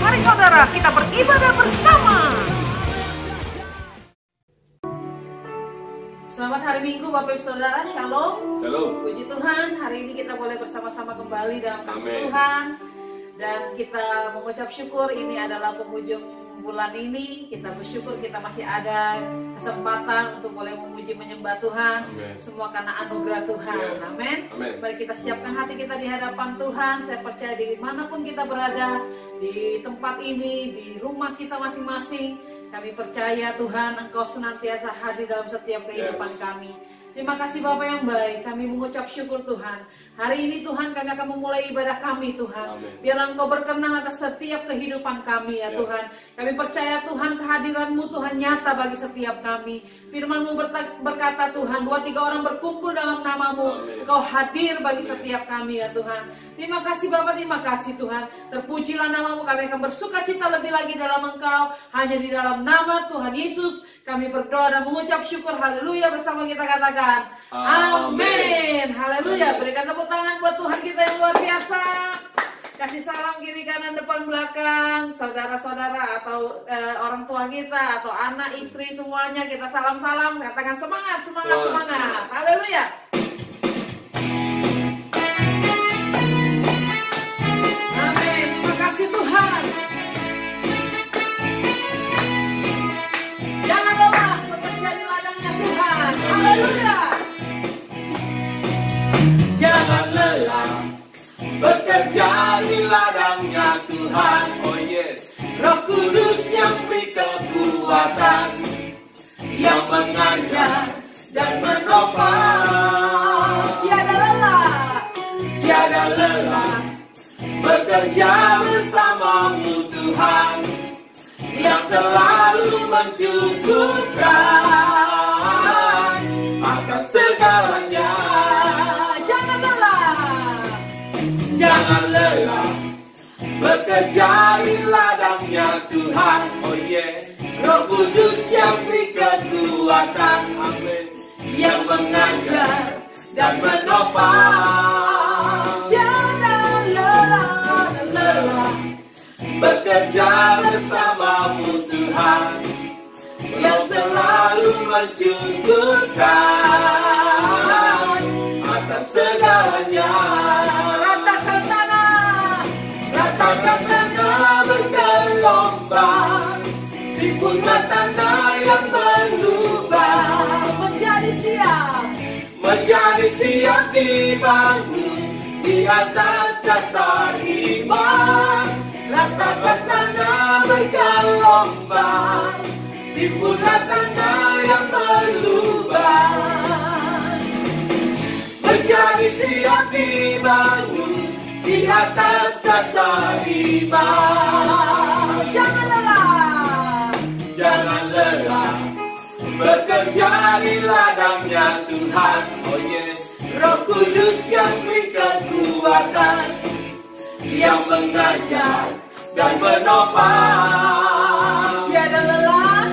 Mari saudara, kita beribadah bersama. Selamat hari Minggu Bapak Ibu Saudara, Shalom. Shalom. Puji Tuhan, hari ini kita boleh bersama-sama kembali dalam kasih Amin. Tuhan. Dan kita mengucap syukur, ini adalah penghujung bulan ini. Kita bersyukur kita masih ada kesempatan untuk boleh memuji menyembah Tuhan. Amin. Semua karena anugerah Tuhan. Yes. Amin. Amin. Mari kita siapkan hati kita di hadapan Tuhan. Saya percaya dimanapun kita berada, di tempat ini, di rumah kita masing-masing, kami percaya Tuhan Engkau senantiasa hadir dalam setiap kehidupan kami. Terima kasih Bapa yang baik, kami mengucap syukur Tuhan. Hari ini Tuhan kami akan memulai ibadah kami Tuhan. Amin. Biarlah Engkau berkenan atas setiap kehidupan kami ya Tuhan. Kami percaya Tuhan kehadiran-Mu Tuhan nyata bagi setiap kami. Firman-Mu berkata Tuhan, 2-3 orang berkumpul dalam nama-Mu, Amin. Engkau hadir bagi setiap kami ya Tuhan. Terima kasih Bapa, terima kasih Tuhan. Terpujilah nama-Mu, kami akan bersuka cita lebih lagi dalam Engkau. Hanya di dalam nama Tuhan Yesus kami berdoa dan mengucap syukur. Haleluya, bersama kita katakan amin. Haleluya. Berikan tepuk tangan buat Tuhan kita yang luar biasa. Kasih salam kiri kanan depan belakang, saudara-saudara atau orang tua kita atau anak istri semuanya kita salam-salam. Katakan semangat, semangat, semangat. Haleluya. Amin. Terima kasih Tuhan. Jangan lelah bekerja di ladangnya Tuhan. Haleluya. Jangan lelah bekerja di ladangnya Tuhan. Oh yes. Roh Kudus yang beri kekuatan, yang mengajar dan menopang. Tiada lelah. Tiada lelah bekerja bersamamu Tuhan, yang selalu mencukupkan akan segalanya. Jangan lelah. Jangan lelah bekerja di ladangnya Tuhan. Oh yes. Roh Kudus yang beri kekuatan, Amin. yang mengajar dan menopang. Jangan lelah. Bekerja bersamamu Tuhan, yang selalu mencukupkan akan segalanya. Ratakan tanah. Ratakan tanah bergelombang, timbullah tanah yang berlubang. Menjadi siap dibangun di atas dasar iman. Ratakan tanah bergelombang, timbullah tanah yang berlubang. Menjadi siap dibangun di atas dasar iman. Jangan lelah. Jangan lelah bekerja di ladangnya Tuhan. Oh yes. Roh Kudus yang beri kekuatan, yang mengajar dan menopang. Tiada lelah.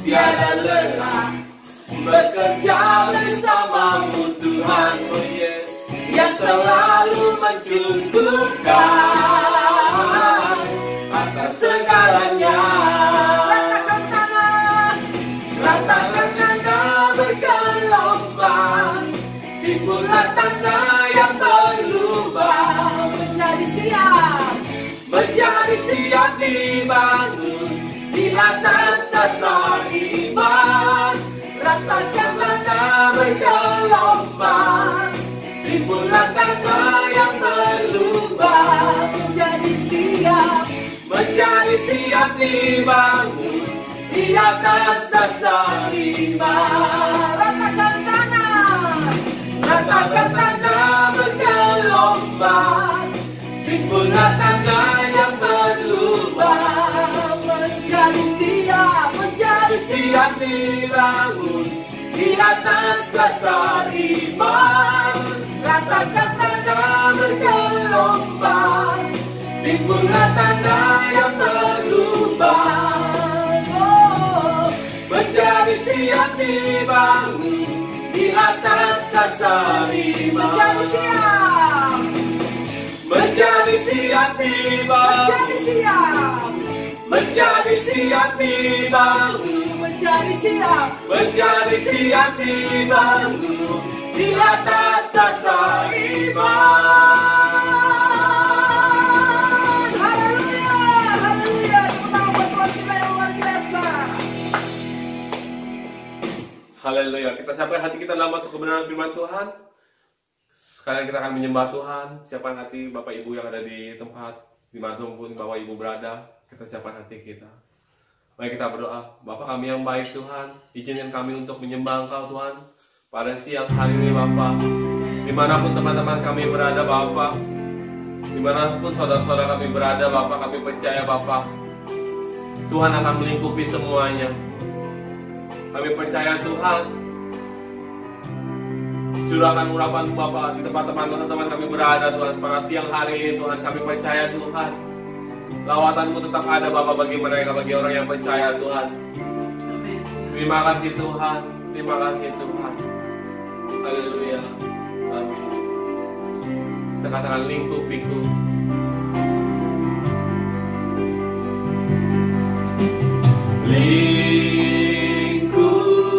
Tiada lelah bekerja bersamamu Tuhan, Oh yes. yang selalu mencukupkan akan segalanya. Ratakan tanah. Ratakan tanah bergelombang, timbullah tanah yang berlubang. Menjadi siap dibangun di atas dasar iman. Ratakan tanah bergelombang, timbullah tanah yang berlubang. Menjadi siap dibangun di atas dasar iman. berlomba, timbullah tanda yang berlubang. Menjadi siap dibangun di atas dasar iman. Ratakan tanda bergelombang, timbullah tanda yang berlubang. Menjadi siap dibangun di atas dasar iman. Menjadi siap dibangun. Menjadi siap dibangun. Menjadi siap dibangun di atas dasar iman. Haleluya, haleluya. Tepuk tangan buat Tuhan kita yang luar biasa. Haleluya. Kita siapkan hati kita dalam masuk kebenaran firman Tuhan. Sekarang kita akan menyembah Tuhan. Siapkan hati Bapak Ibu yang ada di tempat, dimanapun Bapak Ibu berada. Kita siapkan hati kita. Mari kita berdoa. Bapa kami yang baik Tuhan, izinkan kami untuk menyembah Engkau Tuhan pada siang hari ini Bapa. Dimanapun teman-teman kami berada Bapa, dimanapun saudara-saudara kami berada Bapa, kami percaya Bapa, Tuhan akan melingkupi semuanya. Kami percaya Tuhan, curahkan urapan Bapa di tempat teman-teman kami berada Tuhan pada siang hari ini Tuhan. Kami percaya Tuhan, lawatan-Mu tetap ada Bapa bagi mereka, bagi orang yang percaya Tuhan. Amin. Terima kasih Tuhan, terima kasih Tuhan. Haleluya. Amin. Kita katakan lingkupiku.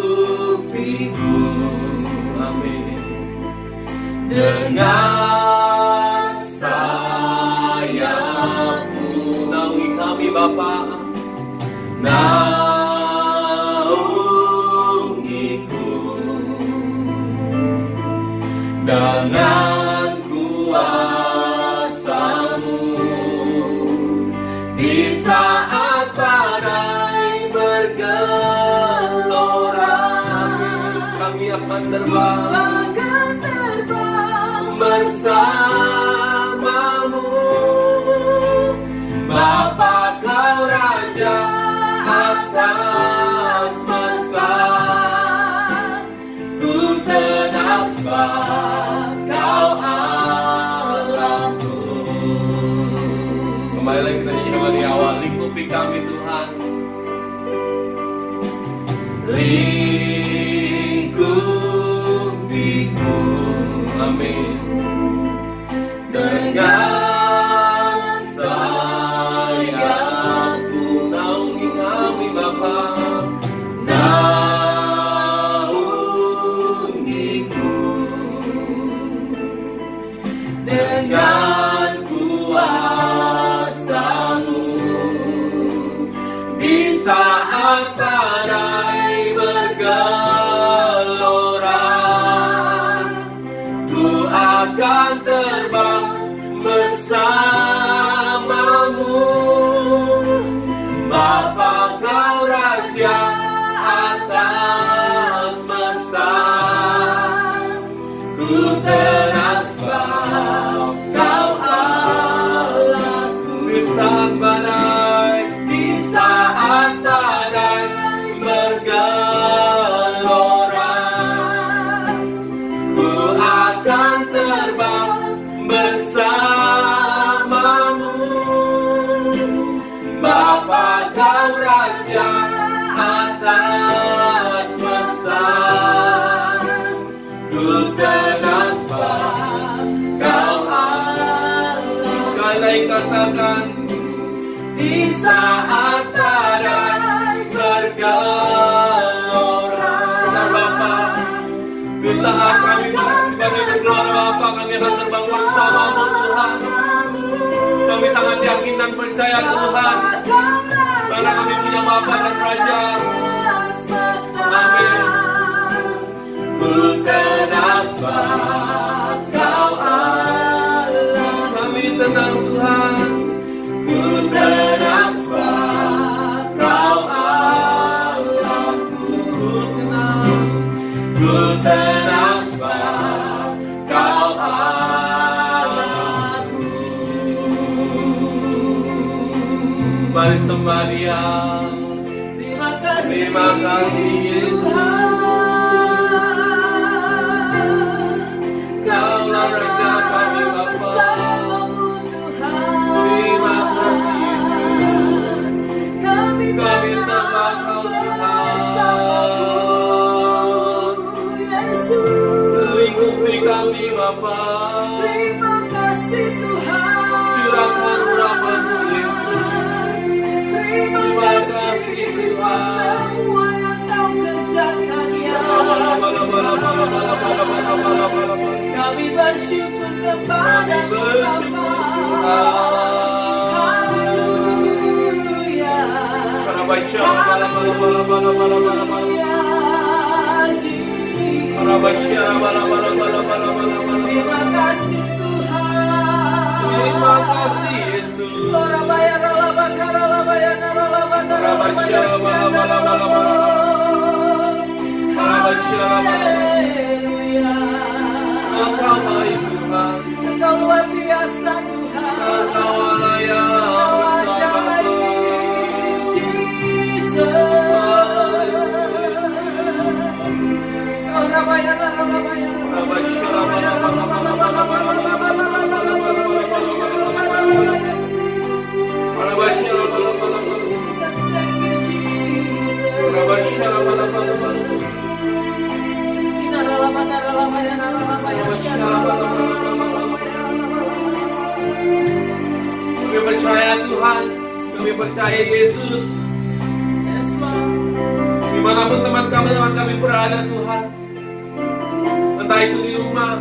Lingkupiku, Amin. dengan sayap-Mu. Naungi kami Bapa. Naungiku dengan kuasa-Mu di saat badai bergelora. Kami akan terbang bersama-Mu, Bapa Kau Raja atas semesta. Ku tenang sebab Kau Allahku. Kembali lagi kita nyanyikan dari awal. Lingkupi kami Tuhan. Lingkupiku, Amin. dengan sayap-Mu. Naungi kami Bapa. Naungiku dengan kuasa-Mu di saat badai bergelora. Ku akan terbang bersama-Mu, Bapa Kau Raja atas semesta. Ku tenang sebab Kau Allahku. Di saat badai, Di saat badai bergelora, ku akan terbang bersama-Mu, Bapa Kau Raja atas semesta. Ku tenang sebab Kau Allahku. sekali lagi katakan. Di saat badai bergelora. Benar Bapa. Di saat kami badai bergelora Bapa, kami akan terbang bersama-Mu Tuhan. Kami sangat yakin dan percaya Tuhan, karena kami punya Bapa dan Raja. Amin. Ku tenang sebab Kau Allah. Kami tenang Tuhan. Ku tenang sebab Kau Allahku. Ku tenang sebab Kau Allah. mari sembah Dia. Terima kasih Yesus. Kaulah Raja kami Bapa. Terima kasih Yesus. Kami sembah Kau Tuhan. Lingkupi kami Bapa. Terima kasih Tuhan. Curahkan rahmat-Mu Yesus. Terima kasih Tuhan. Semua yang Kau kerjakan ya. Kami bersyukur kepada Bapa. Haleluya. Terima kasih Tuhan. Terima kasih Yesus. Haleluya. Engkau baik Tuhan. Engkau luar biasa Tuhan. Engkau Allah yang besar. Kami percaya Tuhan, kami percaya Yesus. Dimanapun teman kami berada Tuhan, entah itu di rumah,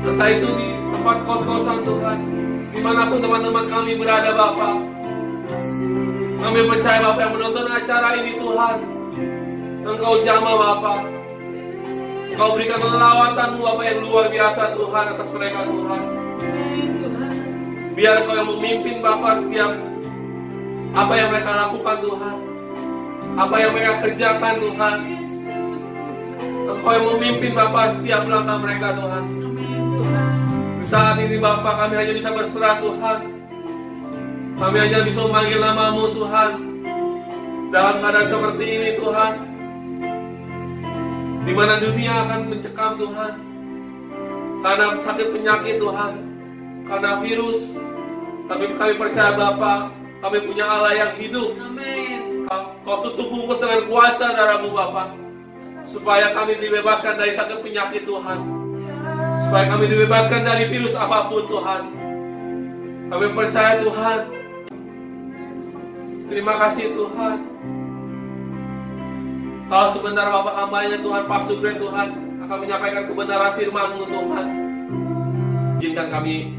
entah itu di tempat kos-kosan Tuhan, dimanapun teman-teman kami berada Bapa, kami percaya Bapa yang menonton acara ini Tuhan, Engkau jamah Bapa, Engkau berikan lelawatan-Mu Bapa yang luar biasa Tuhan atas mereka Tuhan. Biar Engkau yang memimpin Bapa setiap apa yang mereka lakukan Tuhan, apa yang mereka kerjakan Tuhan. Engkau yang memimpin Bapa setiap langkah mereka Tuhan. Saat ini Bapa kami hanya bisa berserah Tuhan. Kami hanya bisa memanggil nama-Mu Tuhan. Dalam keadaan seperti ini Tuhan, di mana dunia akan mencekam Tuhan, karena sakit penyakit Tuhan, karena virus. Tapi kami percaya Bapa, kami punya Allah yang hidup. Amin. Kau tutup bungkus dengan kuasa darah-Mu Bapa, supaya kami dibebaskan dari sakit penyakit Tuhan, supaya kami dibebaskan dari virus apapun Tuhan. Kami percaya Tuhan. Terima kasih Tuhan. Kalau sebentar Bapak hambanya Tuhan, Pak Sugre Tuhan akan menyampaikan kebenaran firman-Mu Tuhan. Izinkan kami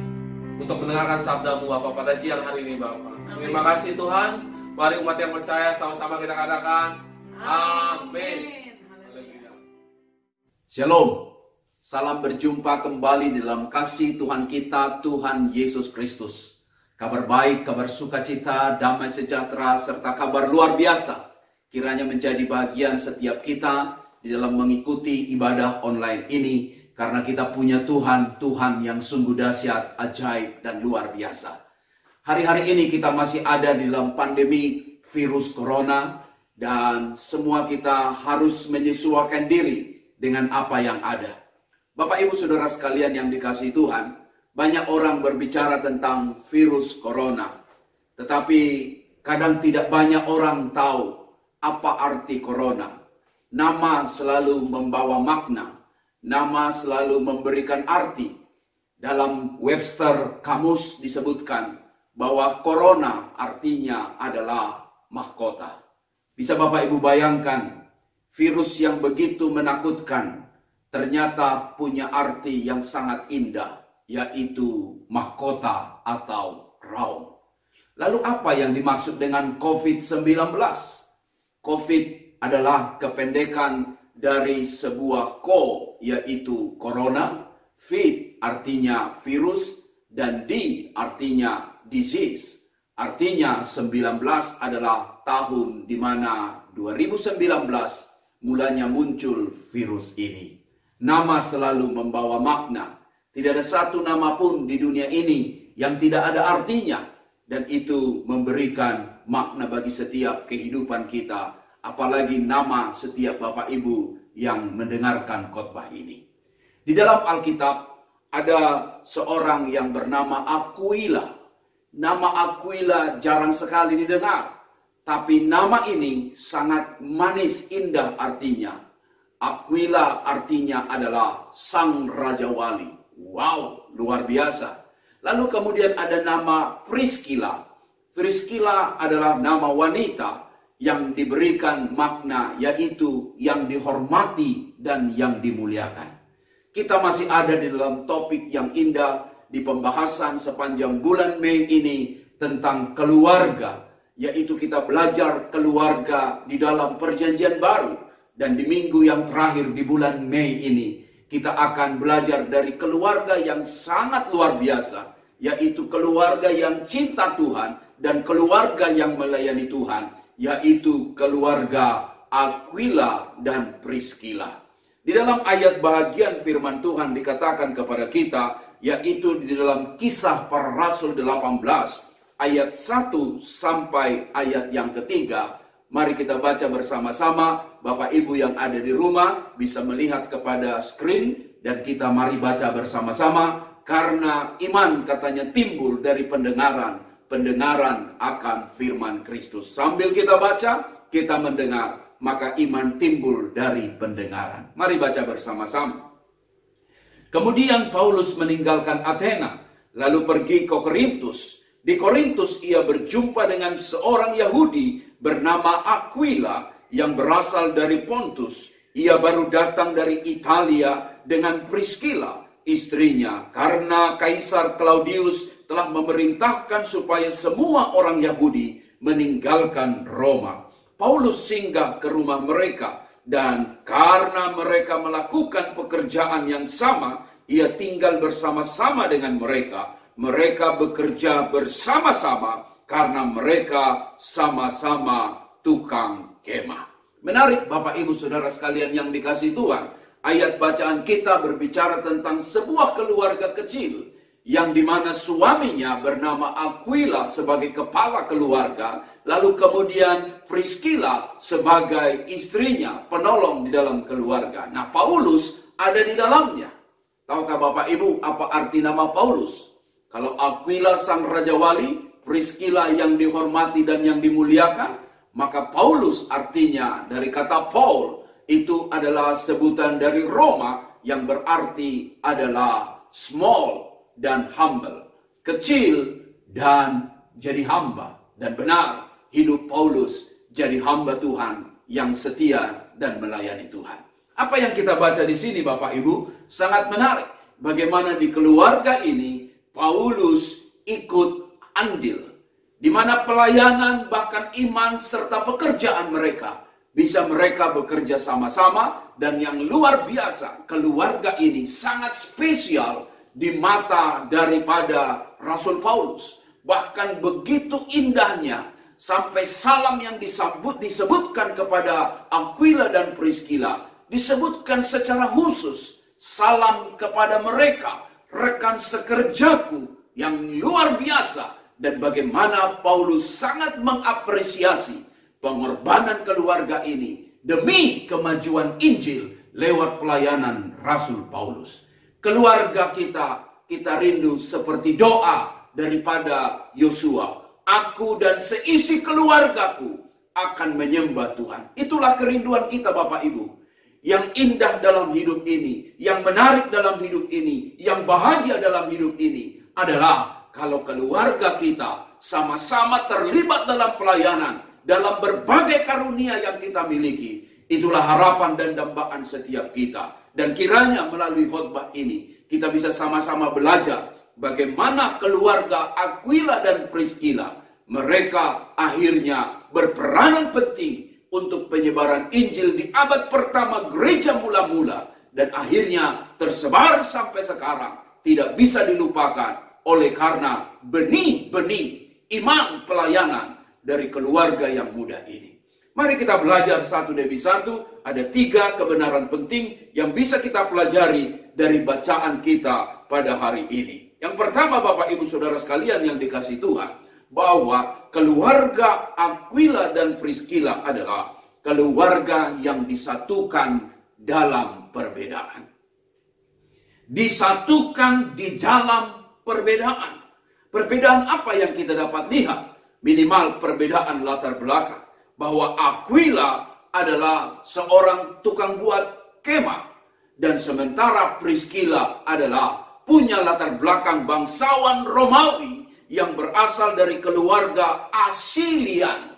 untuk mendengarkan sabda-Mu Bapak pada siang hari ini Bapak. Terima kasih Tuhan. Mari umat yang percaya sama-sama kita katakan amin. Shalom. Salam berjumpa kembali dalam kasih Tuhan kita, Tuhan Yesus Kristus. Kabar baik, kabar sukacita, damai sejahtera, serta kabar luar biasa kiranya menjadi bagian setiap kita di dalam mengikuti ibadah online ini, karena kita punya Tuhan yang sungguh dahsyat, ajaib, dan luar biasa. Hari-hari ini kita masih ada di dalam pandemi virus corona, dan semua kita harus menyesuaikan diri dengan apa yang ada. Bapak Ibu Saudara sekalian yang dikasihi Tuhan, banyak orang berbicara tentang virus corona, tetapi kadang tidak banyak orang tahu apa arti corona. Nama selalu membawa makna, nama selalu memberikan arti. Dalam Webster Kamus disebutkan bahwa corona artinya adalah mahkota. Bisa Bapak Ibu bayangkan, virus yang begitu menakutkan ternyata punya arti yang sangat indah, yaitu mahkota atau crown. Lalu apa yang dimaksud dengan COVID-19? COVID adalah kependekan dari sebuah ko, yaitu corona, vid artinya virus, dan di artinya disease. Artinya 19 adalah tahun di mana 2019 mulanya muncul virus ini. Nama selalu membawa makna. Tidak ada satu nama pun di dunia ini yang tidak ada artinya. Dan itu memberikan makna bagi setiap kehidupan kita. Apalagi nama setiap Bapak Ibu yang mendengarkan khotbah ini. Di dalam Alkitab ada seorang yang bernama Aquila. Nama Aquila jarang sekali didengar. Tapi nama ini sangat manis indah artinya. Aquila artinya adalah sang Raja Wali. Wow, luar biasa. Lalu kemudian ada nama Priscilla. Priscilla adalah nama wanita yang diberikan makna, yaitu yang dihormati dan yang dimuliakan. Kita masih ada di dalam topik yang indah di pembahasan sepanjang bulan Mei ini tentang keluarga, yaitu kita belajar keluarga di dalam Perjanjian Baru. Dan di minggu yang terakhir di bulan Mei ini, kita akan belajar dari keluarga yang sangat luar biasa, yaitu keluarga yang cinta Tuhan dan keluarga yang melayani Tuhan, yaitu keluarga Aquila dan Priscilla. Di dalam ayat bahagian firman Tuhan dikatakan kepada kita, yaitu di dalam Kisah Para Rasul 18, ayat 1 sampai ayat yang ketiga. Mari kita baca bersama-sama. Bapak Ibu yang ada di rumah bisa melihat kepada screen, dan kita mari baca bersama-sama. Karena iman katanya timbul dari pendengaran akan firman Kristus. Sambil kita baca, kita mendengar, maka iman timbul dari pendengaran. Mari baca bersama-sama. Kemudian Paulus meninggalkan Athena, lalu pergi ke Korintus. Di Korintus ia berjumpa dengan seorang Yahudi bernama Aquila yang berasal dari Pontus. Ia baru datang dari Italia dengan Priscilla, istrinya, karena Kaisar Claudius telah memerintahkan supaya semua orang Yahudi meninggalkan Roma. Paulus singgah ke rumah mereka, dan karena mereka melakukan pekerjaan yang sama, ia tinggal bersama-sama dengan mereka. Mereka bekerja bersama-sama karena mereka sama-sama tukang kemah. Menarik Bapak Ibu Saudara sekalian yang dikasihi Tuhan. Ayat bacaan kita berbicara tentang sebuah keluarga kecil yang dimana suaminya bernama Aquila sebagai kepala keluarga, lalu kemudian Priscilla sebagai istrinya, penolong di dalam keluarga. Nah, Paulus ada di dalamnya. Tahukah Bapak Ibu apa arti nama Paulus? Kalau Aquila sang Raja Wali, Priscilla yang dihormati dan yang dimuliakan, maka Paulus artinya dari kata Paul, itu adalah sebutan dari Roma yang berarti adalah small dan humble. Kecil dan jadi hamba. Dan benar, hidup Paulus jadi hamba Tuhan yang setia dan melayani Tuhan. Apa yang kita baca di sini Bapak Ibu sangat menarik. Bagaimana di keluarga ini Paulus ikut andil. Di mana pelayanan bahkan iman serta pekerjaan mereka bisa mereka bekerja sama-sama, dan yang luar biasa, keluarga ini sangat spesial di mata daripada Rasul Paulus. Bahkan begitu indahnya, sampai salam yang disebutkan kepada Aquila dan Priscilla, disebutkan secara khusus, salam kepada mereka, rekan sekerjaku yang luar biasa. Dan bagaimana Paulus sangat mengapresiasi pengorbanan keluarga ini demi kemajuan Injil lewat pelayanan Rasul Paulus. Keluarga kita rindu seperti doa daripada Yosua. Aku dan seisi keluargaku akan menyembah Tuhan. Itulah kerinduan kita Bapak Ibu. Yang indah dalam hidup ini, yang menarik dalam hidup ini, yang bahagia dalam hidup ini adalah kalau keluarga kita sama-sama terlibat dalam pelayanan, dalam berbagai karunia yang kita miliki. Itulah harapan dan dambaan setiap kita. Dan kiranya melalui khotbah ini, kita bisa sama-sama belajar bagaimana keluarga Aquila dan Priscilla, mereka akhirnya berperanan penting untuk penyebaran Injil di abad pertama gereja mula-mula. Dan akhirnya tersebar sampai sekarang, tidak bisa dilupakan. Oleh karena benih-benih iman pelayanan dari keluarga yang muda ini. Mari kita belajar satu demi satu. Ada 3 kebenaran penting yang bisa kita pelajari dari bacaan kita pada hari ini. Yang pertama Bapak Ibu Saudara sekalian yang dikasihi Tuhan. bahwa keluarga Aquila dan Priscilla adalah keluarga yang disatukan dalam perbedaan. Disatukan di dalam perbedaan. Perbedaan apa yang kita dapat lihat? Minimal perbedaan latar belakang. Bahwa Aquila adalah seorang tukang buat kemah. Dan sementara Priscilla adalah punya latar belakang bangsawan Romawi yang berasal dari keluarga Asilian.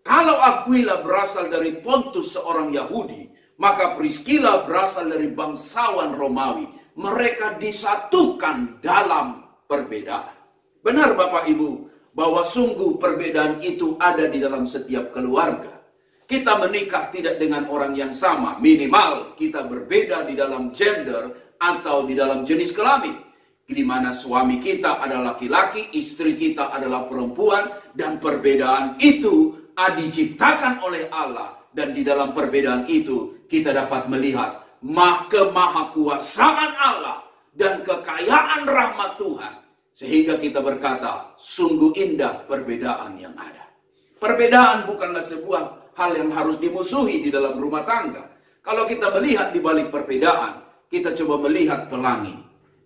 Kalau Aquila berasal dari Pontus seorang Yahudi, maka Priscilla berasal dari bangsawan Romawi. Mereka disatukan dalam perbedaan. Benar Bapak Ibu, bahwa sungguh perbedaan itu ada di dalam setiap keluarga. Kita menikah tidak dengan orang yang sama. Minimal kita berbeda di dalam gender atau di dalam jenis kelamin. Di mana suami kita adalah laki-laki, istri kita adalah perempuan. Dan perbedaan itu diciptakan oleh Allah. Dan di dalam perbedaan itu kita dapat melihat kemahakuasaan Allah dan kekayaan rahmat Tuhan. Sehingga kita berkata, sungguh indah perbedaan yang ada. Perbedaan bukanlah sebuah hal yang harus dimusuhi di dalam rumah tangga. Kalau kita melihat di balik perbedaan, kita coba melihat pelangi.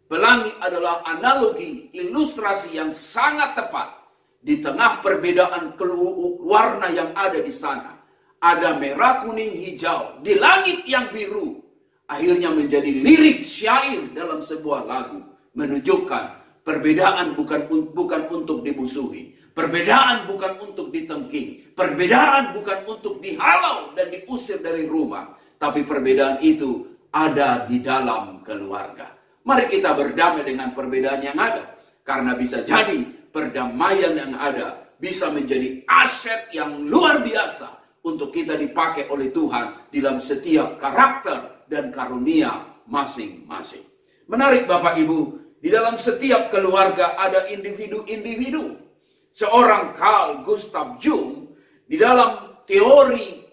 Pelangi adalah analogi, ilustrasi yang sangat tepat. Di tengah perbedaan warna yang ada di sana. Ada merah, kuning, hijau. Di langit yang biru. Akhirnya menjadi lirik syair dalam sebuah lagu. Menunjukkan perbedaan bukan untuk dimusuhi. Perbedaan bukan untuk ditengking. Perbedaan bukan untuk dihalau dan diusir dari rumah. Tapi perbedaan itu ada di dalam keluarga. Mari kita berdamai dengan perbedaan yang ada. Karena bisa jadi perdamaian yang ada bisa menjadi aset yang luar biasa untuk kita dipakai oleh Tuhan dalam setiap karakter dan karunia masing-masing. Menarik Bapak Ibu, di dalam setiap keluarga ada individu-individu. Seorang Carl Gustav Jung di dalam teori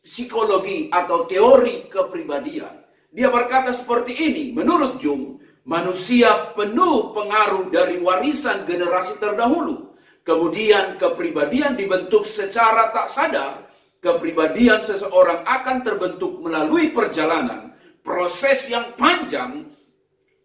psikologi atau teori kepribadian, dia berkata seperti ini, menurut Jung, manusia penuh pengaruh dari warisan generasi terdahulu. Kemudian kepribadian dibentuk secara tak sadar. Kepribadian seseorang akan terbentuk melalui perjalanan, proses yang panjang,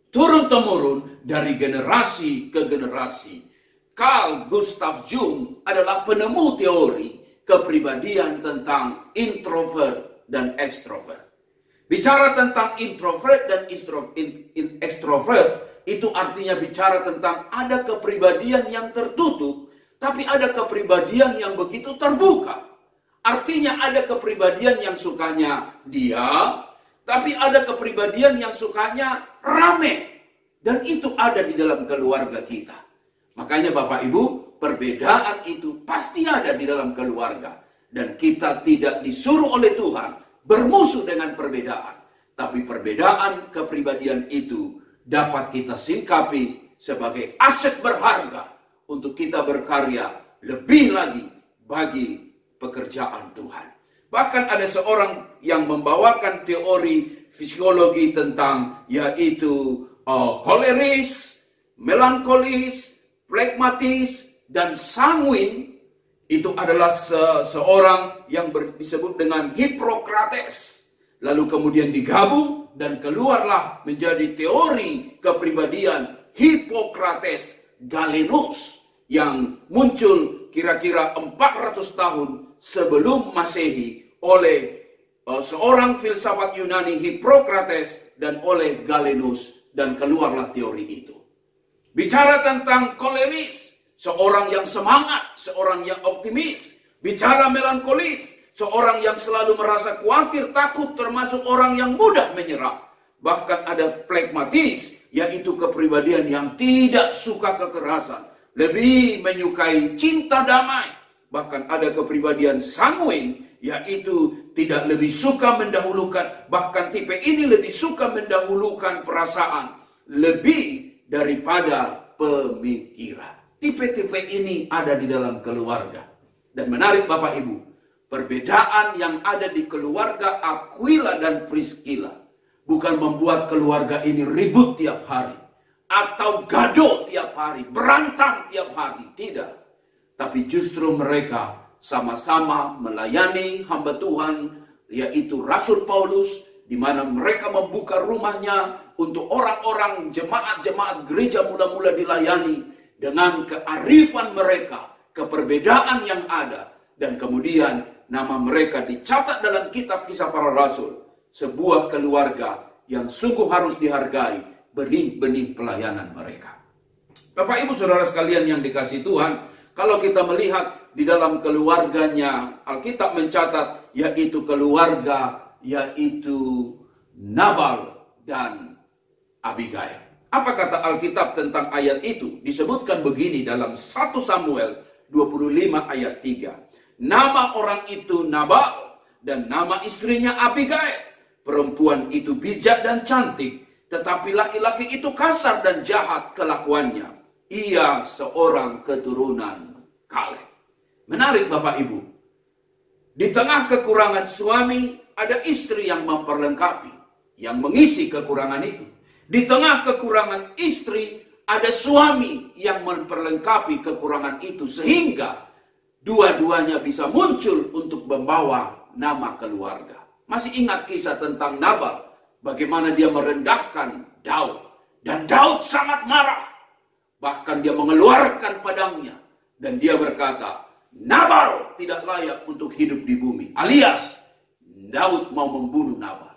turun-temurun dari generasi ke generasi. Carl Gustav Jung adalah penemu teori kepribadian tentang introvert dan extrovert. Bicara tentang introvert dan extrovert, itu artinya bicara tentang ada kepribadian yang tertutup, tapi ada kepribadian yang begitu terbuka. Artinya ada kepribadian yang sukanya diam, tapi ada kepribadian yang sukanya rame. Dan itu ada di dalam keluarga kita. Makanya Bapak Ibu, perbedaan itu pasti ada di dalam keluarga. Dan kita tidak disuruh oleh Tuhan bermusuh dengan perbedaan. Tapi perbedaan kepribadian itu dapat kita singkapi sebagai aset berharga untuk kita berkarya lebih lagi bagi pekerjaan Tuhan. Bahkan ada seorang yang membawakan teori psikologi tentang yaitu koleris, melankolis, pragmatis, dan sanguin. Itu adalah seorang yang disebut dengan Hippokrates. Lalu kemudian digabung dan keluarlah menjadi teori kepribadian Hippokrates Galenus yang muncul kira-kira 400 tahun sebelum Masehi oleh seorang filsafat Yunani Hippokrates dan oleh Galenus, dan keluarlah teori itu. Bicara tentang koleris, seorang yang semangat, seorang yang optimis. Bicara melankolis, seorang yang selalu merasa khawatir, takut, termasuk orang yang mudah menyerah. Bahkan ada phlegmatis, yaitu kepribadian yang tidak suka kekerasan, lebih menyukai cinta damai. Bahkan ada kepribadian sanguin, yaitu tidak lebih suka mendahulukan, bahkan tipe ini lebih suka mendahulukan perasaan lebih daripada pemikiran. Tipe-tipe ini ada di dalam keluarga. Dan menarik Bapak Ibu, perbedaan yang ada di keluarga Aquila dan Priscilla bukan membuat keluarga ini ribut tiap hari atau gaduh tiap hari, berantem tiap hari. Tidak. tapi justru mereka sama-sama melayani hamba Tuhan, yaitu Rasul Paulus, di mana mereka membuka rumahnya untuk orang-orang jemaat-jemaat gereja mula-mula dilayani dengan kearifan mereka, keperbedaan yang ada, dan kemudian nama mereka dicatat dalam kitab Kisah Para Rasul, sebuah keluarga yang sungguh harus dihargai benih-benih pelayanan mereka. Bapak Ibu Saudara sekalian yang dikasihi Tuhan, kalau kita melihat di dalam keluarganya, Alkitab mencatat yaitu keluarga, yaitu Nabal dan Abigail. Apa kata Alkitab tentang ayat itu? Disebutkan begini dalam 1 Samuel 25 ayat 3. Nama orang itu Nabal dan nama istrinya Abigail. Perempuan itu bijak dan cantik, tetapi laki-laki itu kasar dan jahat kelakuannya. Ia seorang keturunan Kaleb. Menarik Bapak Ibu. Di tengah kekurangan suami, ada istri yang memperlengkapi, yang mengisi kekurangan itu. Di tengah kekurangan istri, ada suami yang memperlengkapi kekurangan itu, sehingga dua-duanya bisa muncul untuk membawa nama keluarga. Masih ingat kisah tentang Nabal, bagaimana dia merendahkan Daud, dan Daud sangat marah. Bahkan dia mengeluarkan pedangnya, dan dia berkata, Nabal tidak layak untuk hidup di bumi. Alias, Daud mau membunuh Nabal.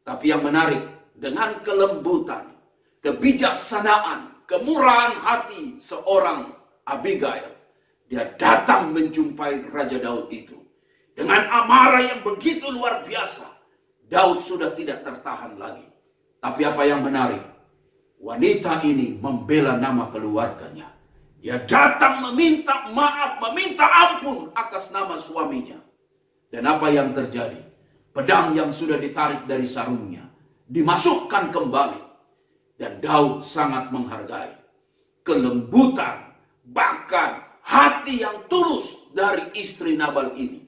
Tapi yang menarik, dengan kelembutan, kebijaksanaan, kemurahan hati seorang Abigail, dia datang menjumpai Raja Daud itu. Dengan amarah yang begitu luar biasa, Daud sudah tidak tertahan lagi. Tapi apa yang menarik, wanita ini membela nama keluarganya. Dia datang meminta maaf, meminta ampun atas nama suaminya. Dan apa yang terjadi? Pedang yang sudah ditarik dari sarungnya dimasukkan kembali. Dan Daud sangat menghargai kelembutan, bahkan hati yang tulus dari istri Nabal ini.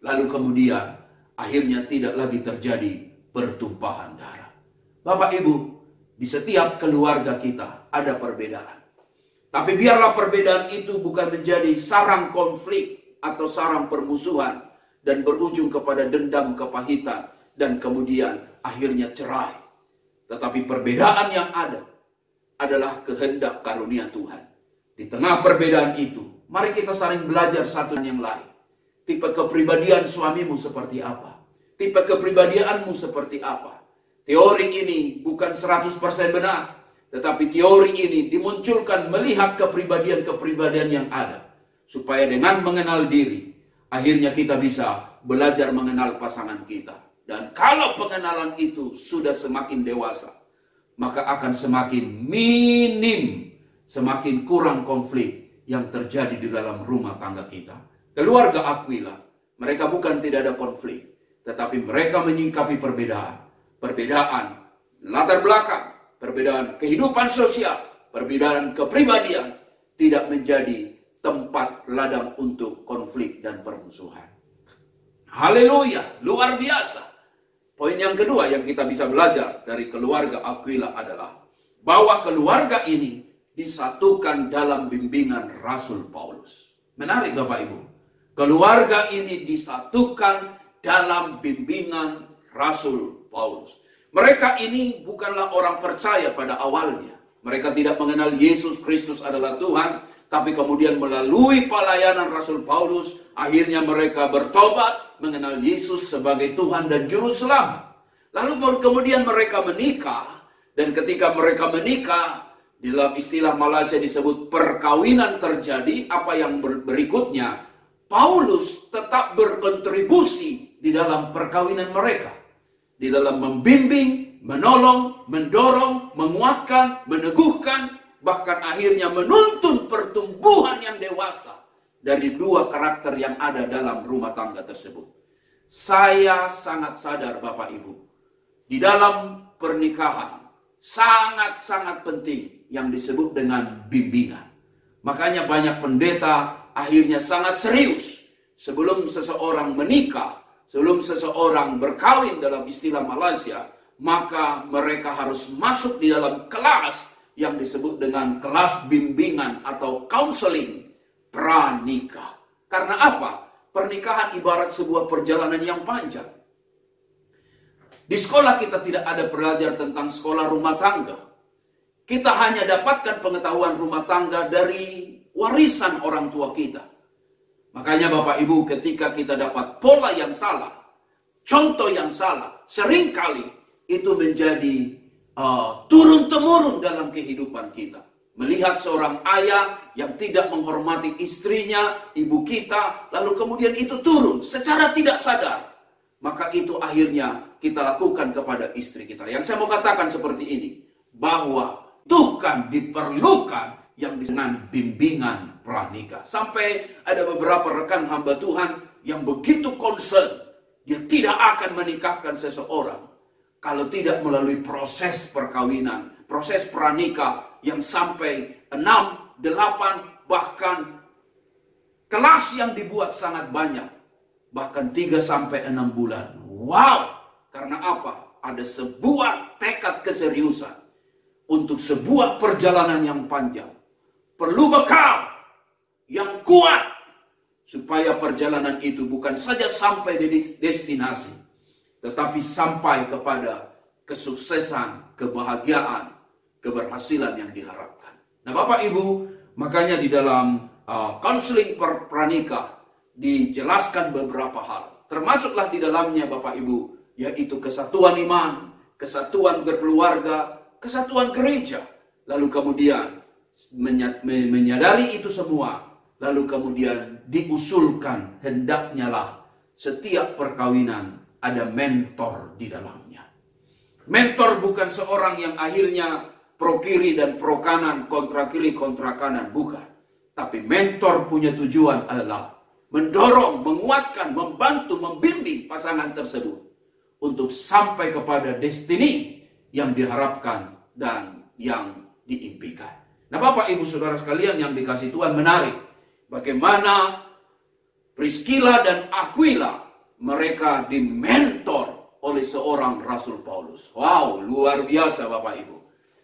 Lalu kemudian akhirnya tidak lagi terjadi pertumpahan darah. Bapak Ibu, di setiap keluarga kita ada perbedaan. Tapi biarlah perbedaan itu bukan menjadi sarang konflik atau sarang permusuhan dan berujung kepada dendam, kepahitan, dan kemudian akhirnya cerai. Tetapi perbedaan yang ada adalah kehendak karunia Tuhan. Di tengah perbedaan itu, mari kita saling belajar satu dan yang lain. Tipe kepribadian suamimu seperti apa? Tipe kepribadianmu seperti apa? Teori ini bukan 100% benar. Tetapi teori ini dimunculkan melihat kepribadian-kepribadian yang ada. Supaya dengan mengenal diri, akhirnya kita bisa belajar mengenal pasangan kita. Dan kalau pengenalan itu sudah semakin dewasa, maka akan semakin minim, semakin kurang konflik yang terjadi di dalam rumah tangga kita. Keluarga Aquila, mereka bukan tidak ada konflik, tetapi mereka menyingkapi perbedaan. Perbedaan latar belakang, perbedaan kehidupan sosial, perbedaan kepribadian tidak menjadi tempat ladang untuk konflik dan permusuhan. Haleluya, luar biasa. Poin yang kedua yang kita bisa belajar dari keluarga Aquila adalah bahwa keluarga ini disatukan dalam bimbingan Rasul Paulus. Menarik Bapak Ibu. Keluarga ini disatukan dalam bimbingan Rasul Paulus. Mereka ini bukanlah orang percaya pada awalnya. Mereka tidak mengenal Yesus Kristus adalah Tuhan. Tapi kemudian melalui pelayanan Rasul Paulus, akhirnya mereka bertobat, mengenal Yesus sebagai Tuhan dan Juru Selamat. Lalu kemudian mereka menikah. Dan ketika mereka menikah, dalam istilah Malaysia disebut perkawinan terjadi. Apa yang berikutnya? Paulus tetap berkontribusi di dalam perkawinan mereka. Di dalam membimbing, menolong, mendorong, menguatkan, meneguhkan, bahkan akhirnya menuntun pertumbuhan yang dewasa dari dua karakter yang ada dalam rumah tangga tersebut. Saya sangat sadar Bapak Ibu, di dalam pernikahan sangat-sangat penting yang disebut dengan bimbingan. Makanya banyak pendeta akhirnya sangat serius sebelum seseorang menikah, sebelum seseorang berkawin dalam istilah Malaysia, maka mereka harus masuk di dalam kelas yang disebut dengan kelas bimbingan atau counseling pranikah. Karena apa? Pernikahan ibarat sebuah perjalanan yang panjang. Di sekolah kita tidak ada belajar tentang sekolah rumah tangga. Kita hanya dapatkan pengetahuan rumah tangga dari warisan orang tua kita. Makanya Bapak Ibu, ketika kita dapat pola yang salah, contoh yang salah, seringkali itu menjadi turun-temurun dalam kehidupan kita. Melihat seorang ayah yang tidak menghormati istrinya, ibu kita, lalu kemudian itu turun secara tidak sadar. Maka itu akhirnya kita lakukan kepada istri kita. Yang saya mau katakan seperti ini, bahwa Tuhan diperlukan yang dengan bimbingan pranikah. Sampai ada beberapa rekan hamba Tuhan yang begitu concern, dia tidak akan menikahkan seseorang kalau tidak melalui proses perkawinan, proses pranikah yang sampai 6, 8, bahkan kelas yang dibuat sangat banyak. Bahkan 3 sampai 6 bulan. Wow! Karena apa? Ada sebuah tekad keseriusan untuk sebuah perjalanan yang panjang. Perlu bekal yang kuat supaya perjalanan itu bukan saja sampai di destinasi, tetapi sampai kepada kesuksesan, kebahagiaan, keberhasilan yang diharapkan. Nah Bapak Ibu, makanya di dalam konseling pranikah dijelaskan beberapa hal. Termasuklah di dalamnya Bapak Ibu, yaitu kesatuan iman, kesatuan berkeluarga, kesatuan gereja. Lalu kemudian menyadari itu semua, lalu kemudian diusulkan hendaknya lah setiap perkawinan ada mentor di dalamnya. Mentor bukan seorang yang akhirnya pro kiri dan pro kanan, kontra kiri, kontra kanan, bukan. Tapi mentor punya tujuan adalah mendorong, menguatkan, membantu, membimbing pasangan tersebut untuk sampai kepada destiny yang diharapkan dan yang diimpikan. Nah Bapak Ibu Saudara sekalian yang dikasih Tuhan, menarik bagaimana Priscilla dan Aquila mereka dimentor oleh seorang Rasul Paulus. Wow, luar biasa Bapak Ibu.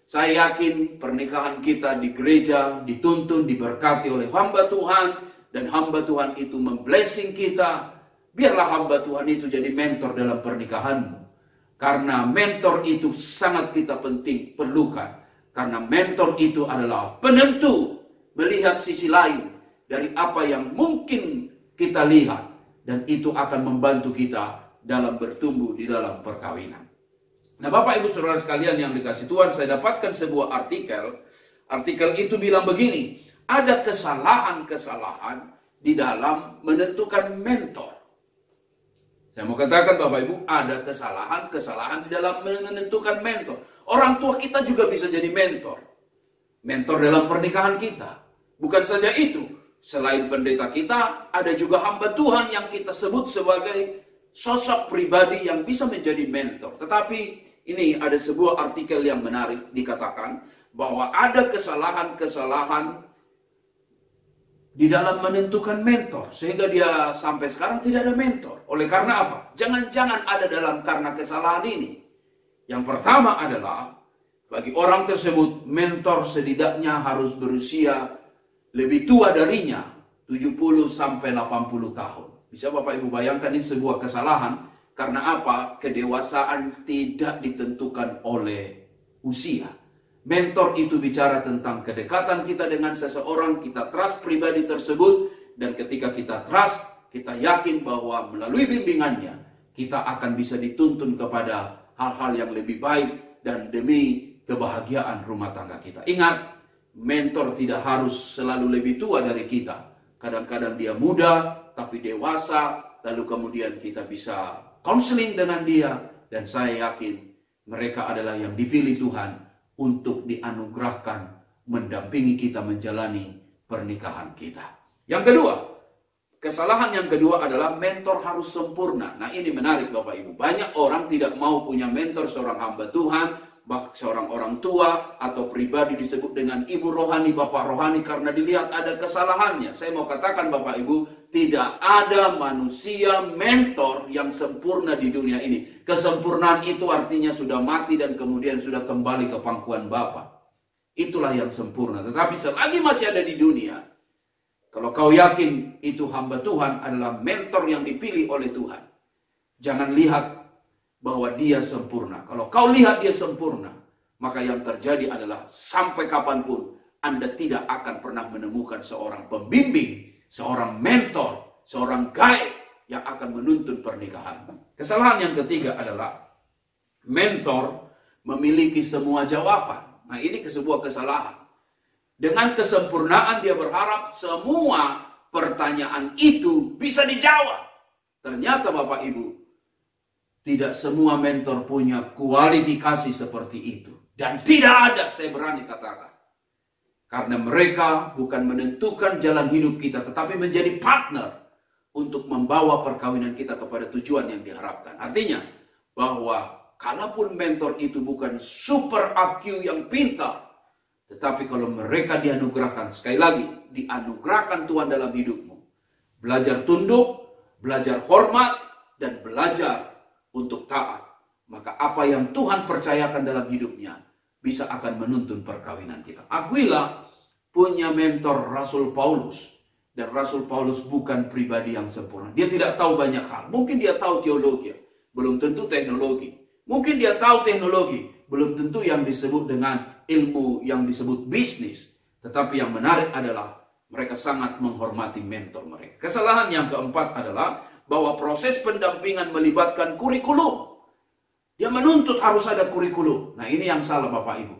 Saya yakin pernikahan kita di gereja dituntun, diberkati oleh hamba Tuhan, dan hamba Tuhan itu memblessing kita. Biarlah hamba Tuhan itu jadi mentor dalam pernikahanmu. Karena mentor itu sangat kita penting perlukan. Karena mentor itu adalah penentu melihat sisi lain dari apa yang mungkin kita lihat. Dan itu akan membantu kita dalam bertumbuh di dalam perkawinan. Nah Bapak Ibu Saudara sekalian yang dikasih Tuhan, saya dapatkan sebuah artikel. Artikel itu bilang begini, ada kesalahan-kesalahan di dalam menentukan mentor. Saya mau katakan Bapak Ibu, ada kesalahan-kesalahan di dalam menentukan mentor. Orang tua kita juga bisa jadi mentor. Mentor dalam pernikahan kita. Bukan saja itu, selain pendeta kita, ada juga hamba Tuhan yang kita sebut sebagai sosok pribadi yang bisa menjadi mentor. Tetapi ini ada sebuah artikel yang menarik, dikatakan bahwa ada kesalahan-kesalahan di dalam menentukan mentor, sehingga dia sampai sekarang tidak ada mentor. Oleh karena apa? Jangan-jangan ada dalam karena kesalahan ini. Yang pertama adalah, bagi orang tersebut, mentor setidaknya harus berusia lebih tua darinya, 70 sampai 80 tahun. Bisa Bapak Ibu bayangkan ini sebuah kesalahan. Karena apa? Kedewasaan tidak ditentukan oleh usia. Mentor itu bicara tentang kedekatan kita dengan seseorang, kita trust pribadi tersebut, dan ketika kita trust, kita yakin bahwa melalui bimbingannya, kita akan bisa dituntun kepada hal-hal yang lebih baik dan demi kebahagiaan rumah tangga kita. Ingat, mentor tidak harus selalu lebih tua dari kita. Kadang-kadang dia muda, tapi dewasa, lalu kemudian kita bisa konseling dengan dia, dan saya yakin mereka adalah yang dipilih Tuhan untuk dianugerahkan mendampingi kita menjalani pernikahan kita. Yang kedua, kesalahan yang kedua adalah mentor harus sempurna. Nah ini menarik Bapak Ibu. Banyak orang tidak mau punya mentor, seorang hamba Tuhan, seorang orang tua, atau pribadi disebut dengan ibu rohani, bapak rohani, karena dilihat ada kesalahannya. Saya mau katakan Bapak Ibu, tidak ada manusia mentor yang sempurna di dunia ini. Kesempurnaan itu artinya sudah mati dan kemudian sudah kembali ke pangkuan Bapa. Itulah yang sempurna. Tetapi selagi masih ada di dunia, Kalau kau yakin itu hamba Tuhan adalah mentor yang dipilih oleh Tuhan, jangan lihat bahwa dia sempurna. Kalau kau lihat dia sempurna, maka yang terjadi adalah sampai kapanpun Anda tidak akan pernah menemukan seorang pembimbing, seorang mentor, seorang guide yang akan menuntun pernikahan. Kesalahan yang ketiga adalah mentor memiliki semua jawaban. Nah, ini sebuah kesalahan. Dengan kesempurnaan dia berharap semua pertanyaan itu bisa dijawab. Ternyata Bapak Ibu, tidak semua mentor punya kualifikasi seperti itu. Dan tidak ada, saya berani katakan. Karena mereka bukan menentukan jalan hidup kita, tetapi menjadi partner untuk membawa perkawinan kita kepada tujuan yang diharapkan. Artinya, bahwa kalaupun mentor itu bukan super IQ yang pintar, tetapi kalau mereka dianugerahkan, sekali lagi, dianugerahkan Tuhan dalam hidupmu. Belajar tunduk, belajar hormat, dan belajar untuk taat. Maka apa yang Tuhan percayakan dalam hidupnya, bisa akan menuntun perkawinan kita. Aquila punya mentor Rasul Paulus. Dan Rasul Paulus bukan pribadi yang sempurna. Dia tidak tahu banyak hal. Mungkin dia tahu teologi, belum tentu teknologi. Mungkin dia tahu teknologi, belum tentu yang disebut dengan ilmu yang disebut bisnis. Tetapi yang menarik adalah mereka sangat menghormati mentor mereka. Kesalahan yang keempat adalah bahwa proses pendampingan melibatkan kurikulum. Dia menuntut harus ada kurikulum. Nah, ini yang salah Bapak Ibu.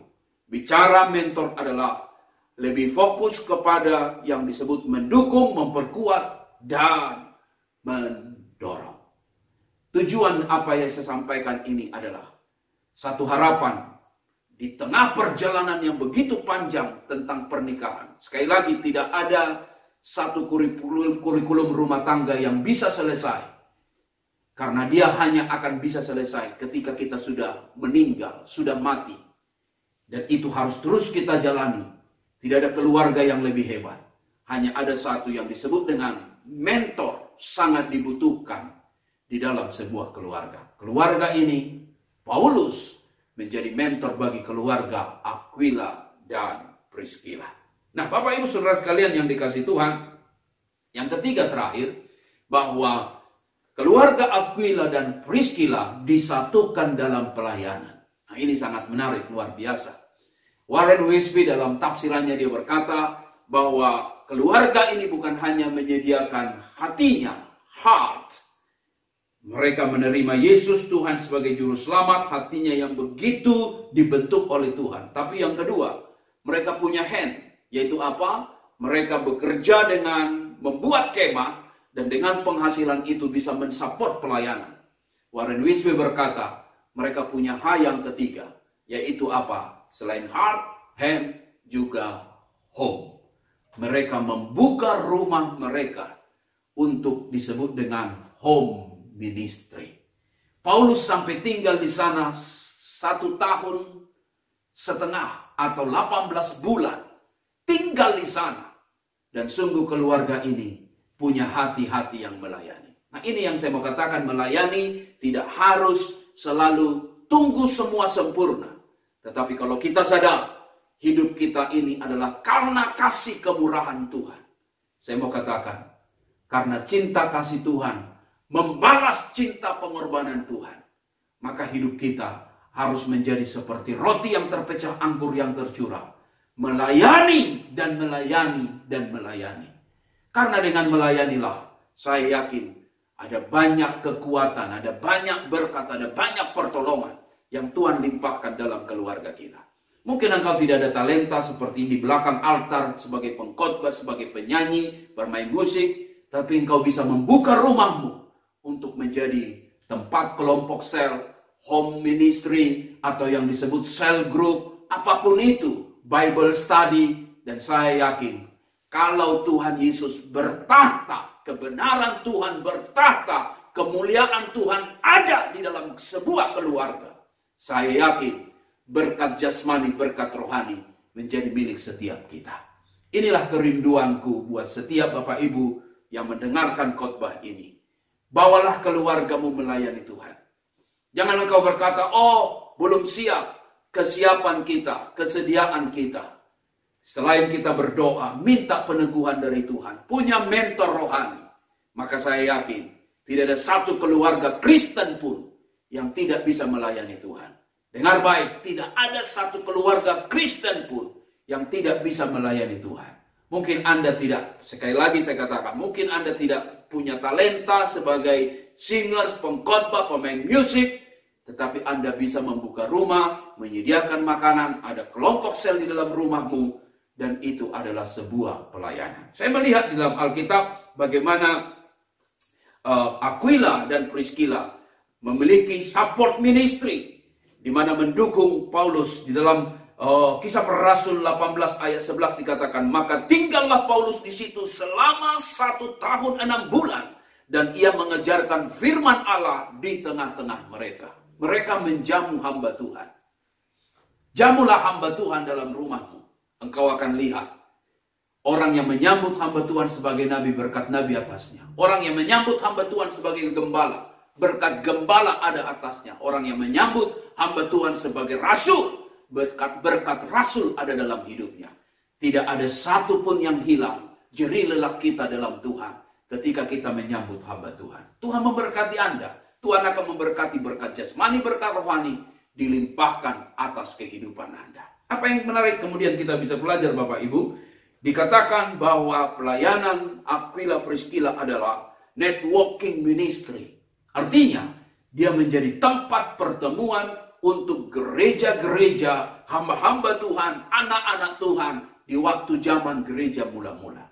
Bicara mentor adalah lebih fokus kepada yang disebut mendukung, memperkuat, dan mendorong. Tujuan apa yang saya sampaikan ini adalah satu harapan di tengah perjalanan yang begitu panjang tentang pernikahan. Sekali lagi, tidak ada satu kurikulum rumah tangga yang bisa selesai. Karena dia hanya akan bisa selesai ketika kita sudah meninggal, sudah mati. Dan itu harus terus kita jalani. Tidak ada keluarga yang lebih hebat. Hanya ada satu yang disebut dengan mentor sangat dibutuhkan di dalam sebuah keluarga. Keluarga ini, Paulus menjadi mentor bagi keluarga Aquila dan Priscilla. Nah, Bapak Ibu Saudara sekalian yang dikasihi Tuhan, yang ketiga terakhir, bahwa keluarga Aquila dan Priscilla disatukan dalam pelayanan. Nah, ini sangat menarik, luar biasa. Warren Wiersbe dalam tafsirannya dia berkata bahwa keluarga ini bukan hanya menyediakan hatinya, heart. Mereka menerima Yesus Tuhan sebagai juru selamat, hatinya yang begitu dibentuk oleh Tuhan. Tapi yang kedua, mereka punya hand, yaitu apa? Mereka bekerja dengan membuat kemah, dan dengan penghasilan itu bisa mensupport pelayanan. Warren Wiersbe berkata, mereka punya H yang ketiga, yaitu apa? Selain heart, hand, juga home. Mereka membuka rumah mereka untuk disebut dengan home ministry. Paulus sampai tinggal di sana 1,5 tahun atau 18 bulan. Tinggal di sana. Dan sungguh keluarga ini punya hati-hati yang melayani. Nah, ini yang saya mau katakan, melayani tidak harus selalu tunggu semua sempurna. Tetapi kalau kita sadar, hidup kita ini adalah karena kasih kemurahan Tuhan. Saya mau katakan, karena cinta kasih Tuhan membalas cinta pengorbanan Tuhan, maka hidup kita harus menjadi seperti roti yang terpecah, anggur yang tercurah. Melayani dan melayani dan melayani. Karena dengan melayanilah, saya yakin ada banyak kekuatan, ada banyak berkat, ada banyak pertolongan yang Tuhan limpahkan dalam keluarga kita. Mungkin engkau tidak ada talenta seperti di belakang altar sebagai pengkhotbah, sebagai penyanyi, bermain musik, tapi engkau bisa membuka rumahmu untuk menjadi tempat kelompok sel, home ministry, atau yang disebut cell group, apapun itu, Bible study, dan saya yakin, kalau Tuhan Yesus bertahta, kebenaran Tuhan bertahta, kemuliaan Tuhan ada di dalam sebuah keluarga, saya yakin, berkat jasmani, berkat rohani, menjadi milik setiap kita. Inilah kerinduanku buat setiap Bapak Ibu yang mendengarkan khotbah ini. Bawalah keluargamu melayani Tuhan. Jangan engkau berkata, oh belum siap. Kesiapan kita, kesediaan kita. Selain kita berdoa, minta peneguhan dari Tuhan, punya mentor rohani, maka saya yakin tidak ada satu keluarga Kristen pun yang tidak bisa melayani Tuhan. Dengar baik, tidak ada satu keluarga Kristen pun yang tidak bisa melayani Tuhan. Mungkin Anda tidak, sekali lagi saya katakan, mungkin Anda tidak punya talenta sebagai singers, pengkhotbah, pemain musik, tetapi Anda bisa membuka rumah, menyediakan makanan, ada kelompok sel di dalam rumahmu, dan itu adalah sebuah pelayanan. Saya melihat di dalam Alkitab bagaimana Aquila dan Priscilla memiliki support ministry, di mana mendukung Paulus. Di dalam Kisah Para Rasul 18 ayat 11 dikatakan, maka tinggallah Paulus di situ selama 1 tahun 6 bulan, dan ia mengejarkan firman Allah di tengah-tengah mereka. Mereka menjamu hamba Tuhan. Jamulah hamba Tuhan dalam rumahmu. Engkau akan lihat orang yang menyambut hamba Tuhan sebagai nabi, berkat nabi atasnya. Orang yang menyambut hamba Tuhan sebagai gembala, berkat gembala ada atasnya. Orang yang menyambut hamba Tuhan sebagai rasul, berkat rasul ada dalam hidupnya. Tidak ada satu pun yang hilang. Jerih lelah kita dalam Tuhan ketika kita menyambut hamba Tuhan. Tuhan memberkati Anda. Tuhan akan memberkati berkat jasmani, berkat rohani dilimpahkan atas kehidupan Anda. Apa yang menarik kemudian kita bisa belajar Bapak Ibu? Dikatakan bahwa pelayanan Aquila Priscilla adalah networking ministry. Artinya, dia menjadi tempat pertemuan untuk gereja-gereja, hamba-hamba Tuhan, anak-anak Tuhan di waktu zaman gereja mula-mula.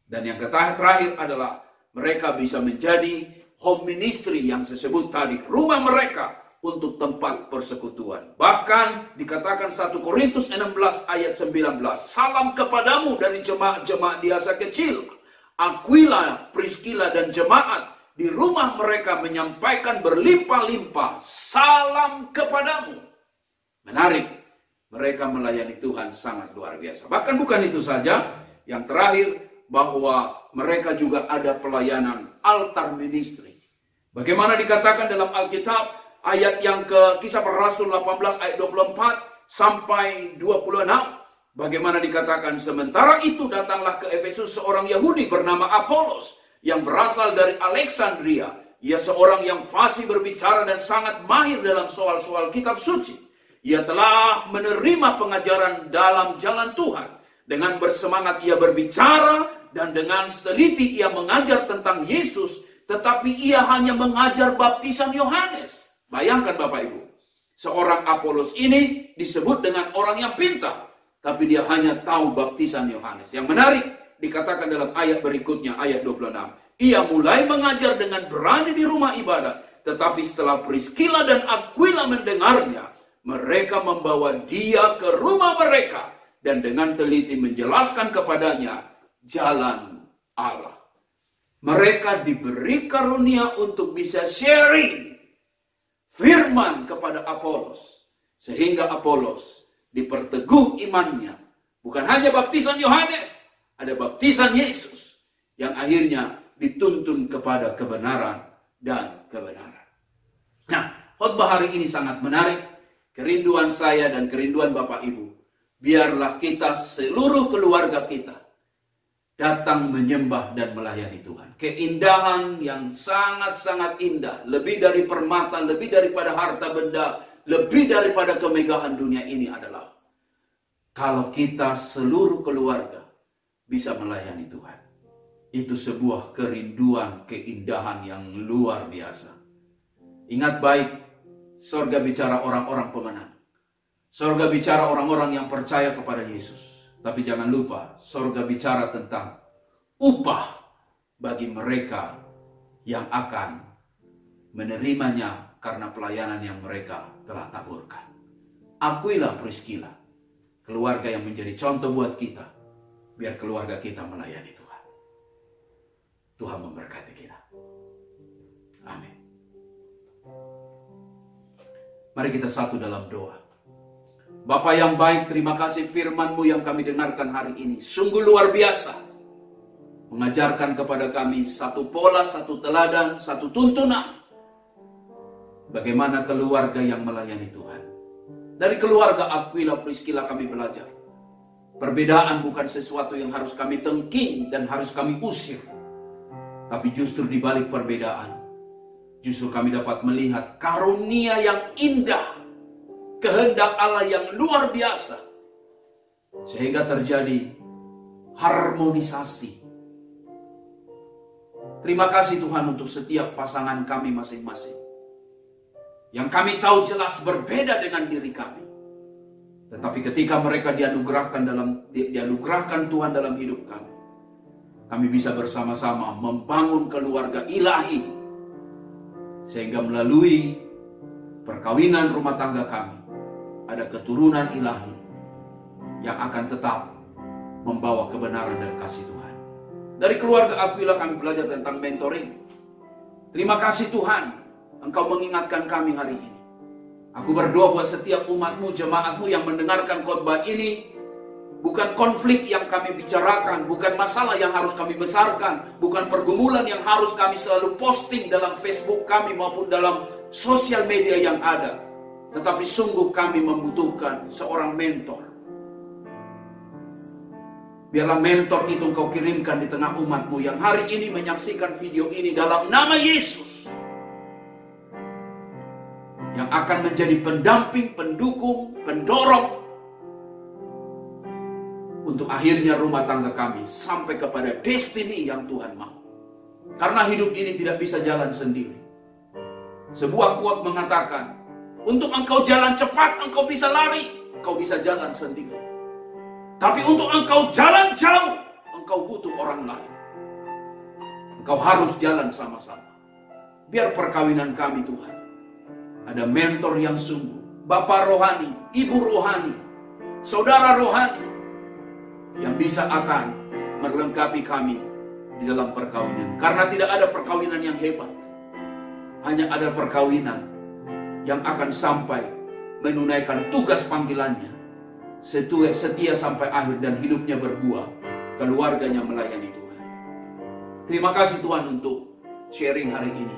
Dan yang terakhir adalah mereka bisa menjadi home ministry yang saya sebut tadi, rumah mereka untuk tempat persekutuan. Bahkan dikatakan 1 Korintus 16 ayat 19, salam kepadamu dari jemaat-jemaat di Asia Kecil. Aquila, Priscilla dan jemaat di rumah mereka menyampaikan berlimpah-limpah salam kepadamu. Menarik, mereka melayani Tuhan sangat luar biasa. Bahkan bukan itu saja, yang terakhir bahwa mereka juga ada pelayanan altar ministry. Bagaimana dikatakan dalam Alkitab, ayat yang ke Kisah Para Rasul 18 ayat 24 sampai 26. Bagaimana dikatakan, sementara itu datanglah ke Efesus seorang Yahudi bernama Apolos yang berasal dari Alexandria. Ia seorang yang fasih berbicara dan sangat mahir dalam soal-soal kitab suci. Ia telah menerima pengajaran dalam jalan Tuhan. Dengan bersemangat ia berbicara dan dengan teliti ia mengajar tentang Yesus, tetapi ia hanya mengajar baptisan Yohanes. Bayangkan Bapak Ibu, seorang Apolos ini disebut dengan orang yang pintar, tapi dia hanya tahu baptisan Yohanes. Yang menarik, dikatakan dalam ayat berikutnya, ayat 26. Ia mulai mengajar dengan berani di rumah ibadat, tetapi setelah Priscilla dan Aquila mendengarnya, mereka membawa dia ke rumah mereka, dan dengan teliti menjelaskan kepadanya jalan Allah. Mereka diberi karunia untuk bisa sharing firman kepada Apolos, sehingga Apolos diperteguh imannya. Bukan hanya baptisan Yohanes, ada baptisan Yesus yang akhirnya dituntun kepada kebenaran dan kebenaran. Nah, khotbah hari ini sangat menarik. Kerinduan saya dan kerinduan Bapak Ibu, biarlah kita seluruh keluarga kita datang menyembah dan melayani Tuhan. Keindahan yang sangat-sangat indah, lebih dari permata, lebih daripada harta benda, lebih daripada kemegahan dunia ini adalah kalau kita seluruh keluarga bisa melayani Tuhan. Itu sebuah kerinduan, keindahan yang luar biasa. Ingat baik, sorga bicara orang-orang pemenang. Sorga bicara orang-orang yang percaya kepada Yesus. Tapi jangan lupa, sorga bicara tentang upah bagi mereka yang akan menerimanya karena pelayanan yang mereka telah taburkan. Aquila, Priscilla, keluarga yang menjadi contoh buat kita, biar keluarga kita melayani Tuhan. Tuhan memberkati kita. Amin. Mari kita satu dalam doa. Bapa yang baik, terima kasih firman-Mu yang kami dengarkan hari ini. Sungguh luar biasa. Mengajarkan kepada kami satu pola, satu teladan, satu tuntunan. Bagaimana keluarga yang melayani Tuhan. Dari keluarga Aquila Priscilla kami belajar. Perbedaan bukan sesuatu yang harus kami tengking dan harus kami usir. Tapi justru di balik perbedaan, justru kami dapat melihat karunia yang indah, kehendak Allah yang luar biasa, sehingga terjadi harmonisasi. Terima kasih Tuhan untuk setiap pasangan kami masing-masing, yang kami tahu jelas berbeda dengan diri kami. Tetapi ketika mereka dianugerahkan Tuhan dalam hidup kami bisa bersama-sama membangun keluarga ilahi, sehingga melalui perkawinan rumah tangga kami ada keturunan ilahi yang akan tetap membawa kebenaran dan kasih Tuhan. Dari keluarga Aquila kami belajar tentang mentoring. Terima kasih Tuhan, Engkau mengingatkan kami hari ini. Aku berdoa buat setiap umatmu, jemaatmu yang mendengarkan khotbah ini. Bukan konflik yang kami bicarakan, bukan masalah yang harus kami besarkan, bukan pergumulan yang harus kami selalu posting dalam Facebook kami maupun dalam sosial media yang ada. Tetapi sungguh kami membutuhkan seorang mentor. Biarlah mentor itu Engkau kirimkan di tengah umatmu yang hari ini menyaksikan video ini dalam nama Yesus. Yang akan menjadi pendamping, pendukung, pendorong untuk akhirnya rumah tangga kami sampai kepada destiny yang Tuhan mau. Karena hidup ini tidak bisa jalan sendiri. Sebuah quote mengatakan, untuk engkau jalan cepat, engkau bisa lari, engkau bisa jalan sendiri. Tapi untuk engkau jalan jauh, engkau butuh orang lain. Engkau harus jalan sama-sama. Biar perkawinan kami Tuhan ada mentor yang sungguh, bapak rohani, ibu rohani, saudara rohani, yang bisa akan melengkapi kami di dalam perkawinan. Karena tidak ada perkawinan yang hebat, hanya ada perkawinan yang akan sampai menunaikan tugas panggilannya, setia sampai akhir dan hidupnya berbuah, keluarganya melayani Tuhan. Terima kasih Tuhan untuk sharing hari ini.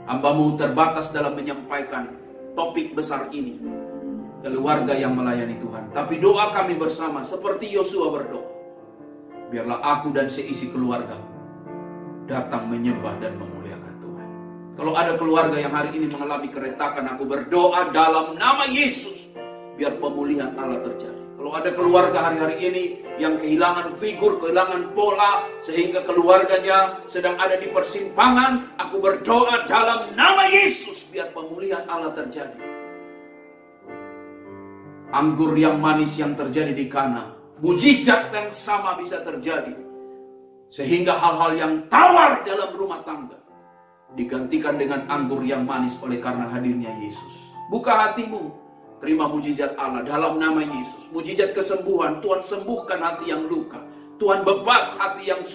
Hamba-Mu terbatas dalam menyampaikan topik besar ini, keluarga yang melayani Tuhan. Tapi doa kami bersama seperti Yosua berdoa, biarlah aku dan seisi keluarga datang menyembah dan memuliakan Tuhan. Kalau ada keluarga yang hari ini mengalami keretakan, aku berdoa dalam nama Yesus, biar pemulihan Allah terjadi. Kalau ada keluarga hari-hari ini yang kehilangan figur, kehilangan pola, sehingga keluarganya sedang ada di persimpangan, aku berdoa dalam nama Yesus, biar pemulihan Allah terjadi. Anggur yang manis yang terjadi di Kana, mujizat yang sama bisa terjadi. Sehingga hal-hal yang tawar dalam rumah tangga digantikan dengan anggur yang manis oleh karena hadirnya Yesus. Buka hatimu, terima mujizat Allah dalam nama Yesus. Mujizat kesembuhan, Tuhan sembuhkan hati yang luka. Tuhan bebat hati yang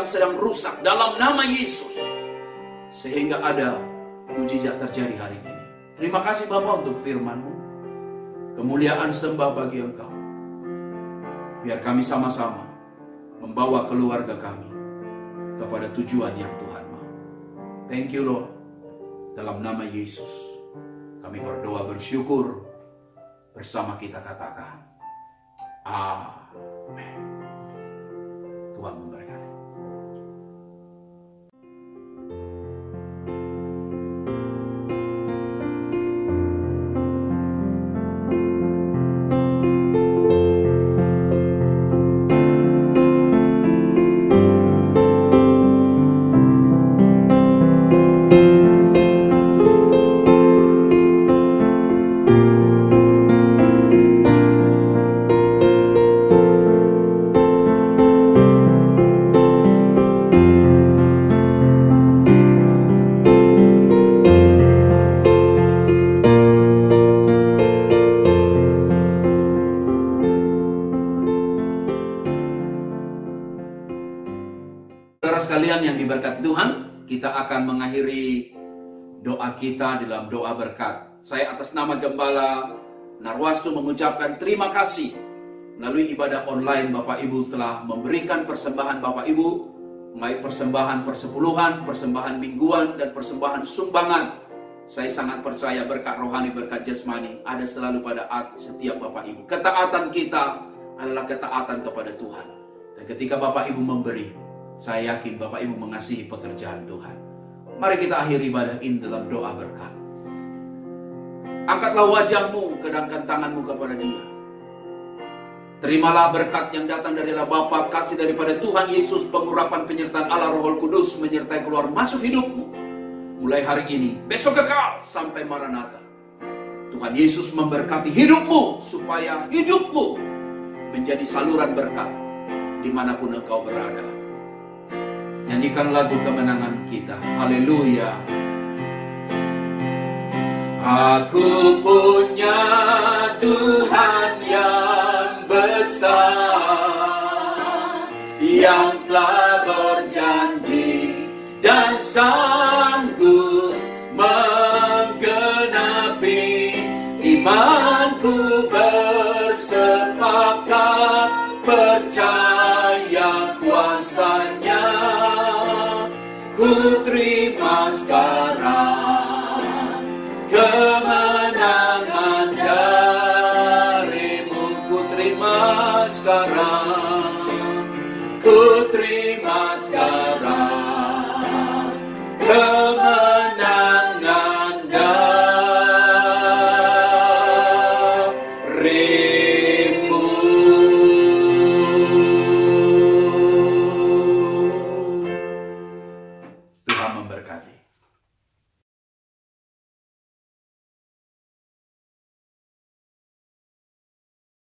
sedang rusak dalam nama Yesus. Sehingga ada mujizat terjadi hari ini. Terima kasih Bapa untuk firman-Mu. Kemuliaan sembah bagi Engkau. Biar kami sama-sama membawa keluarga kami kepada tujuan yang Tuhan mau. Thank you Lord. Dalam nama Yesus kami berdoa bersyukur. Bersama kita katakan, amin. Tuhan memberkati. Diberkati Tuhan, kita akan mengakhiri doa kita dalam doa berkat. Saya atas nama Gembala Narwastu mengucapkan terima kasih. Melalui ibadah online Bapak Ibu telah memberikan persembahan Bapak Ibu, baik persembahan persepuluhan, persembahan mingguan, dan persembahan sumbangan. Saya sangat percaya berkat rohani, berkat jasmani ada selalu pada setiap Bapak Ibu. Ketaatan kita adalah ketaatan kepada Tuhan. Dan ketika Bapak Ibu memberi, saya yakin Bapak Ibu mengasihi pekerjaan Tuhan. Mari kita akhiri ibadah ini dalam doa berkat. Angkatlah wajahmu, kedangkan tanganmu kepada Dia. Terimalah berkat yang datang dari Allah Bapa, kasih daripada Tuhan Yesus, pengurapan penyertaan Allah Roh Kudus menyertai keluar masuk hidupmu. Mulai hari ini, besok kekal sampai Maranatha. Tuhan Yesus memberkati hidupmu supaya hidupmu menjadi saluran berkat dimanapun engkau berada. Nyanyikan lagu kemenangan kita. Haleluya. Aku punya Tuhan yang besar, yang telah berjanji dan sanggup menggenapi imanku, bersepakat percaya kuasanya. Ku terima sekarang kemenangan darimu. Ku terima sekarang, ku